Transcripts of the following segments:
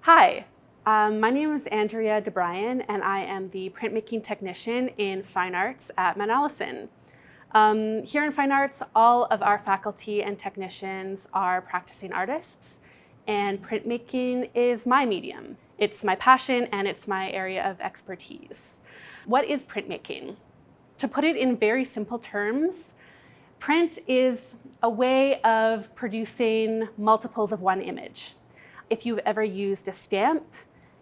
Hi, my name is Andrea deBruijn, and I am the printmaking technician in Fine Arts at Mount Allison. Here in Fine Arts, all of our faculty and technicians are practicing artists, and printmaking is my medium. It's my passion and it's my area of expertise. What is printmaking? To put it in very simple terms, print is a way of producing multiples of one image. If you've ever used a stamp,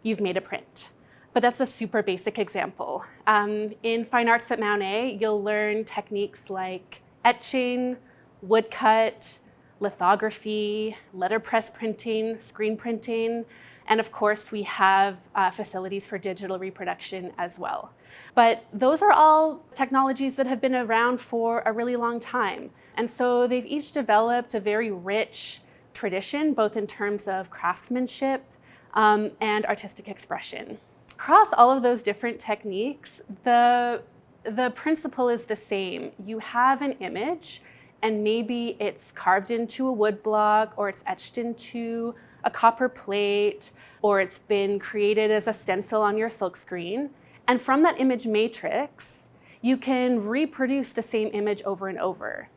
you've made a print. But that's a super basic example. In Fine Arts at Mount A, you'll learn techniques like etching, woodcut, lithography, letterpress printing, screen printing, and of course we have facilities for digital reproduction as well. But those are all technologies that have been around for a really long time. And so they've each developed a very rich tradition, both in terms of craftsmanship and artistic expression. Across all of those different techniques, the principle is the same. You have an image, and maybe it's carved into a wood block, or it's etched into a copper plate, or it's been created as a stencil on your silkscreen. And from that image matrix, you can reproduce the same image over and over.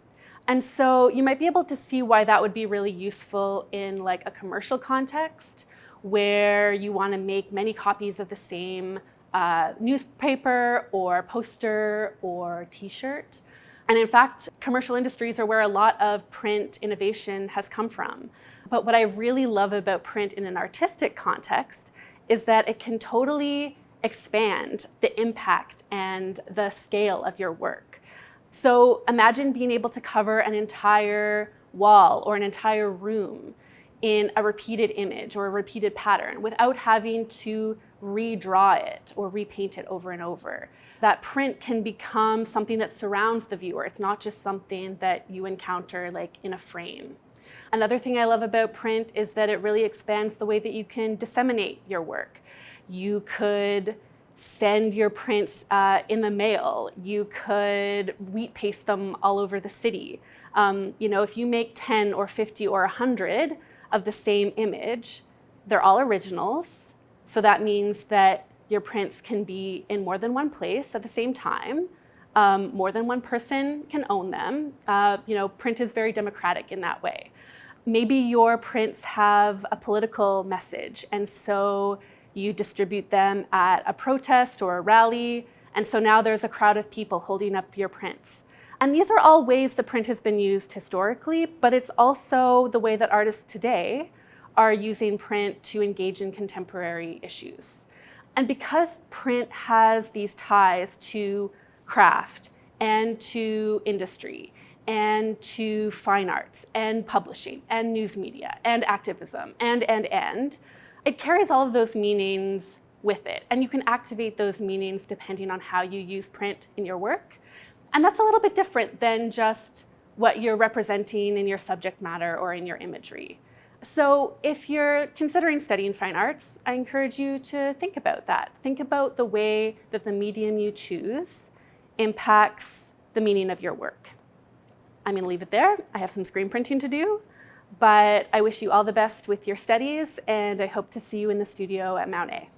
And so you might be able to see why that would be really useful in like a commercial context where you want to make many copies of the same newspaper or poster or t-shirt. And in fact, commercial industries are where a lot of print innovation has come from. But what I really love about print in an artistic context is that it can totally expand the impact and the scale of your work. So imagine being able to cover an entire wall or an entire room in a repeated image or a repeated pattern without having to redraw it or repaint it over and over. That print can become something that surrounds the viewer. It's not just something that you encounter like in a frame. Another thing I love about print is that it really expands the way that you can disseminate your work. You could send your prints in the mail. You could wheat paste them all over the city. If you make 10 or 50 or 100 of the same image, they're all originals. So that means that your prints can be in more than one place at the same time. More than one person can own them. Print is very democratic in that way. Maybe your prints have a political message, and so you distribute them at a protest or a rally, and so now there's a crowd of people holding up your prints. And these are all ways the print has been used historically, but it's also the way that artists today are using print to engage in contemporary issues. And because print has these ties to craft and to industry and to fine arts and publishing and news media and activism and, it carries all of those meanings with it. And you can activate those meanings depending on how you use print in your work. And that's a little bit different than just what you're representing in your subject matter or in your imagery. So if you're considering studying fine arts, I encourage you to think about that. Think about the way that the medium you choose impacts the meaning of your work. I'm going to leave it there. I have some screen printing to do. But I wish you all the best with your studies, and I hope to see you in the studio at Mount A.